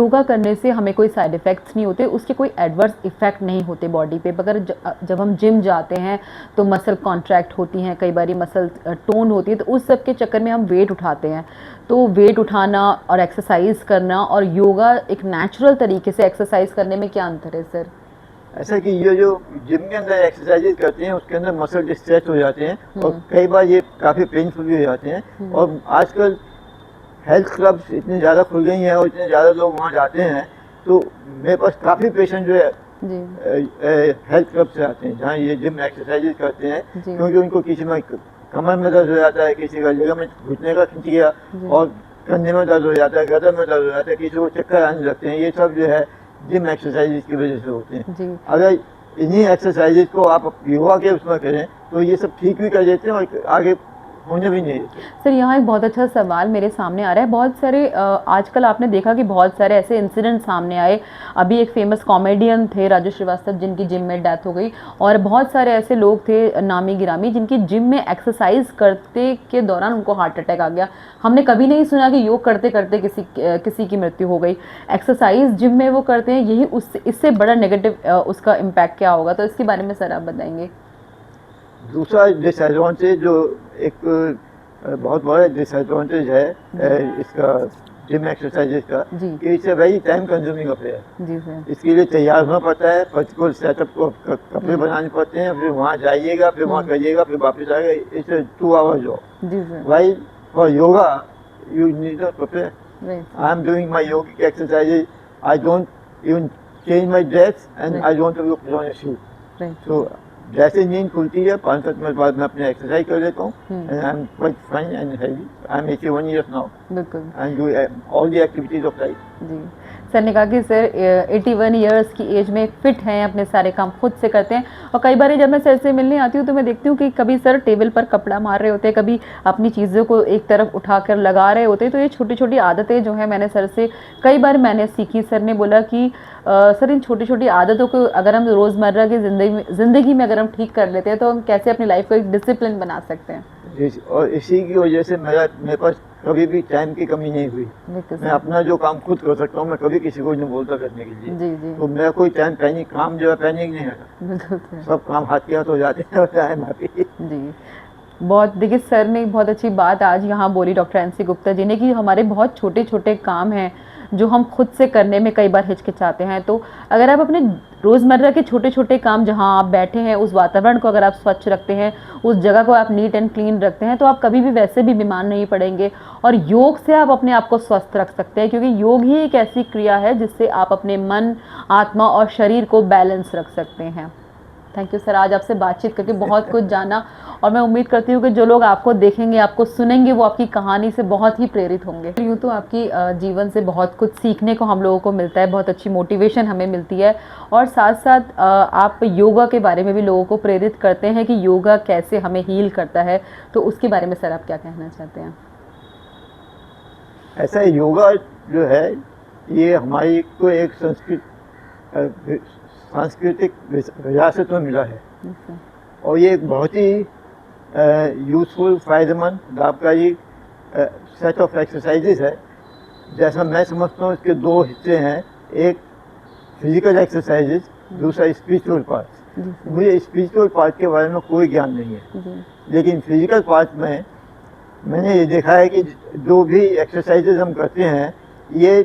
योगा करने से हमें कोई साइड इफ़ेक्ट्स नहीं होते, उसके कोई एडवर्स इफ़ेक्ट नहीं होते बॉडी पे। मगर जब हम जिम जाते हैं तो मसल कॉन्ट्रैक्ट होती हैं, कई बारी मसल टोन होती है, तो उस सब के चक्कर में हम वेट उठाते हैं। तो वेट उठाना और एक्सरसाइज करना और योगा एक नेचुरल तरीके से एक्सरसाइज करने में क्या अंतर है सर? ऐसा कि ये जो जिम के अंदर एक्सरसाइजेज करते हैं उसके अंदर मसल स्ट्रेच हो जाते हैं और कई बार ये काफ़ी पेनफुल भी हो जाते हैं। और आजकल हेल्थ क्लब्स इतनी ज़्यादा खुल गई हैं और इतने ज़्यादा लोग वहाँ जाते हैं, तो मेरे पास काफ़ी पेशेंट जो है हेल्थ क्लब से आते हैं जहाँ ये जिम एक्सरसाइजेज करते हैं, क्योंकि उनको किसी में कमर में दर्द हो जाता है, किसी का जगह में घुटने का खिंच गया और कंधे में दर्द हो जाता है, गर्दन में दर्द हो जाता है, किसी को चक्कर आने लगते हैं। ये सब जो है जिम एक्सरसाइजेज की वजह से होते हैं। अगर इन्हीं एक्सरसाइजेज को आप योगा के उसमें करें तो ये सब ठीक भी कर देते हैं और आगे होने भी नहीं। सर यहाँ एक बहुत अच्छा सवाल मेरे सामने आ रहा है। बहुत सारे आजकल आपने देखा कि बहुत सारे ऐसे इंसिडेंट सामने आए। अभी एक फेमस कॉमेडियन थे राजू श्रीवास्तव, जिनकी जिम में डेथ हो गई, और बहुत सारे ऐसे लोग थे नामी गिरामी जिनकी जिम में एक्सरसाइज करते के दौरान उनको हार्ट अटैक आ गया। हमने कभी नहीं सुना कि योग करते करते किसी की मृत्यु हो गई। एक्सरसाइज जिम में वो करते हैं, यही इससे बड़ा नेगेटिव उसका इम्पैक्ट क्या होगा? तो इसके बारे में सर आप बताएंगे। दूसरा डिसएडवांटेज जो एक बहुत बड़ा डिसएडवांटेज है इसका जिम एक्सरसाइजेज का, कि it's very time consuming affair. इसके लिए तैयार होना पड़ता है, पर्टिकुलर सेटअप को कपड़े बनाने पड़ते हैं, फिर वहाँ जाइएगा, फिर वहाँ करिएगा, फिर वापस आएगा। It's 2 hour job. While for yoga you need not prepare. I am doing my yogic exercises, I don't even change my dress and I don't have to put on a shoe. So जैसे नींद खुलती है 5-7 minute बाद मैं अपने exercise कर लेता हूँ and I am quite fine and healthy. I am 81 years now and do all the activities of life. जी, सर ने कहा कि सर 81 ईयर्स की एज में फिट हैं, अपने सारे काम खुद से करते हैं। और कई बार जब मैं सर से मिलने आती हूँ तो मैं देखती हूँ कि कभी सर टेबल पर कपड़ा मार रहे होते हैं, कभी अपनी चीज़ों को एक तरफ उठाकर लगा रहे होते हैं। तो ये छोटी छोटी आदतें जो हैं मैंने सर से कई बार मैंने सीखी। सर ने बोला कि सर इन छोटी छोटी आदतों को अगर हम रोज़मर्रा की ज़िंदगी में अगर हम ठीक कर लेते हैं तो हम कैसे अपनी लाइफ को एक डिसिप्लिन बना सकते हैं। और इसी की वजह से मेरे पास कभी भी टाइम की कमी नहीं हुई। मैं अपना जो काम खुद कर सकता हूँ, मैं कभी किसी को नहीं बोलता करने के लिए। तो मेरा कोई टाइम पेंडिंग काम जो है पेंडिंग नहीं है, सब काम हाथ के हाथ हो जाते हैं। जी, बहुत देखिए सर ने बहुत अच्छी बात आज यहाँ बोली, डॉक्टर एनसी गुप्ता जी ने, कि हमारे बहुत छोटे छोटे काम हैं जो हम खुद से करने में कई बार हिचकिचाते हैं। तो अगर आप अपने रोज़मर्रा के छोटे छोटे काम, जहाँ आप बैठे हैं उस वातावरण को अगर आप स्वच्छ रखते हैं, उस जगह को आप नीट एंड क्लीन रखते हैं, तो आप कभी भी वैसे भी बीमार नहीं पड़ेंगे। और योग से आप अपने आप को स्वस्थ रख सकते हैं, क्योंकि योग ही एक ऐसी क्रिया है जिससे आप अपने मन, आत्मा और शरीर को बैलेंस रख सकते हैं। थैंक यू सर, आज आपसे बातचीत करके बहुत कुछ जाना, और मैं उम्मीद करती हूँ कि जो लोग आपको देखेंगे, आपको सुनेंगे, वो आपकी कहानी से बहुत ही प्रेरित होंगे। यूँ तो आपकी जीवन से बहुत कुछ सीखने को हम लोगों को मिलता है, बहुत अच्छी मोटिवेशन हमें मिलती है, और साथ साथ आप योगा के बारे में भी लोगों को प्रेरित करते हैं कि योगा कैसे हमें हील करता है। तो उसके बारे में सर आप क्या कहना चाहते हैं? ऐसा योगा जो है ये हमारी को एक सांस्कृतिक विरासत में मिला है, और ये एक बहुत ही यूजफुल, फ़ायदेमंद, लाभकारी सेट ऑफ एक्सरसाइजेज है। जैसा मैं समझता हूँ इसके 2 हिस्से हैं, एक फिजिकल एक्सरसाइजेज, दूसरा स्पिरिचुअल पार्ट। मुझे स्पिरिचुअल पार्ट के बारे में कोई ज्ञान नहीं है, लेकिन फिजिकल पार्ट में मैंने ये देखा है कि जो भी एक्सरसाइजेज हम करते हैं ये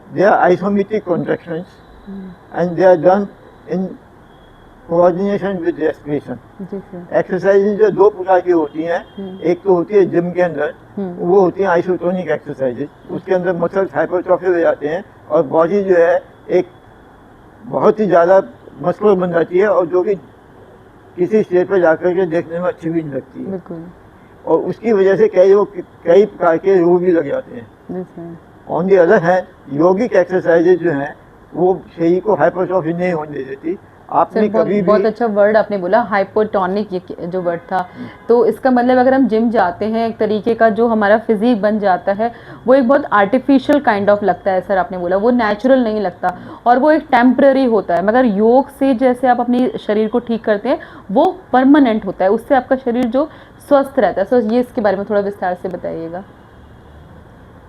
they are isometric contractions and they are done in coordination with respiration. Exercises जो 2 प्रकार की होती हैं, एक तो होती है जिम के अंदर, वो होती है आइसोटोनिक एक्सरसाइजेज। उसके अंदर मसल हाइपरट्रॉफी हो जाते हैं और बॉडी जो है एक बहुत ही ज़्यादा मस्कुलर बन जाती है, और जो कि किसी स्टेज पर जाकर के देखने में अच्छी भी नहीं लगती है, और उसकी वजह से कई प्रकार के रोग भी लग जाते हैं। ऑन दी अदर हैंड यौगिक एक्सरसाइजेज जो हैं वो शरीर को हाइपरट्रॉफी नहीं होने देती। आपने कभी बहुत अच्छा वर्ड आपने बोला, हाइपोटोनिक, ये जो वर्ड था, तो इसका मतलब अगर हम जिम जाते हैं, एक तरीके का जो हमारा फिजिक बन जाता है वो एक बहुत आर्टिफिशियल काइंड ऑफ लगता है। सर आपने बोला वो नेचुरल नहीं लगता, और वो एक टेम्पररी होता है। मगर योग से जैसे आप अपनी शरीर को ठीक करते हैं वो परमानेंट होता है, उससे आपका शरीर जो स्वस्थ रहता है। सो ये इसके बारे में थोड़ा विस्तार से बताइएगा।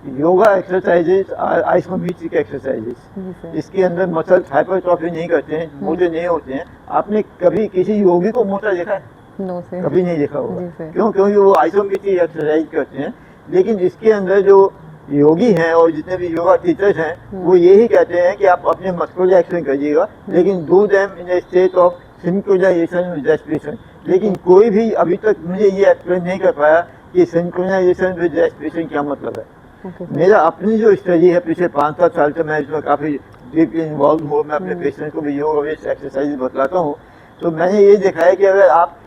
योगा एक्सरसाइजेज आइसोमेट्रिक एक्सरसाइजेज, जी सर। इसके अंदर मसल्स हाइपरट्रॉफी नहीं करते हैं, मोटे नहीं होते हैं। आपने कभी किसी योगी को मोटा देखा है? No sir. कभी नहीं देखा होगा। जी सर। क्यों? क्योंकि वो आइसोमेट्रिक एक्सरसाइज करते हैं। लेकिन इसके अंदर जो योगी हैं और जितने भी योगा टीचर्स हैं वो यही कहते हैं कि आप अपने मस्कुलर एक्शन करिएगा, लेकिन do them in a state of synchronization with respiration. लेकिन कोई भी अभी तक मुझे ये एक्सप्लेन नहीं कर पाया कि सिंक्रोनाइजेशन विद रेस्पिरेशन क्या मतलब है। Okay sir. मेरा अपनी जो स्टडी है पिछले 5-7 साल से मैं इसमें काफ़ी डीपली इन्वॉल्व हूँ। मैं अपने पेशेंट को भी योगा बेस्ड एक्सरसाइज बतलाता हूँ। तो मैंने ये देखा है कि अगर आप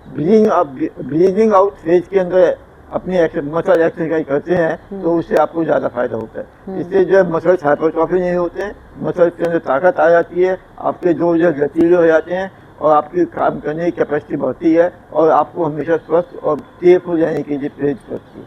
ब्रीदिंग आउट फेज के अंदर अपनी मसल एक्सरसाइज करते हैं तो उससे आपको ज़्यादा फायदा होता है। इससे जो है मसल्स हाइपरट्रॉफी नहीं होते हैं, मसल्स के अंदर ताकत आ जाती है, आपके जो लचीले हो जाते हैं और आपकी काम करने की कैपेसिटी बढ़ती है और आपको हमेशा स्वस्थ और टेप हो जाने के लिए प्रेरित करती है।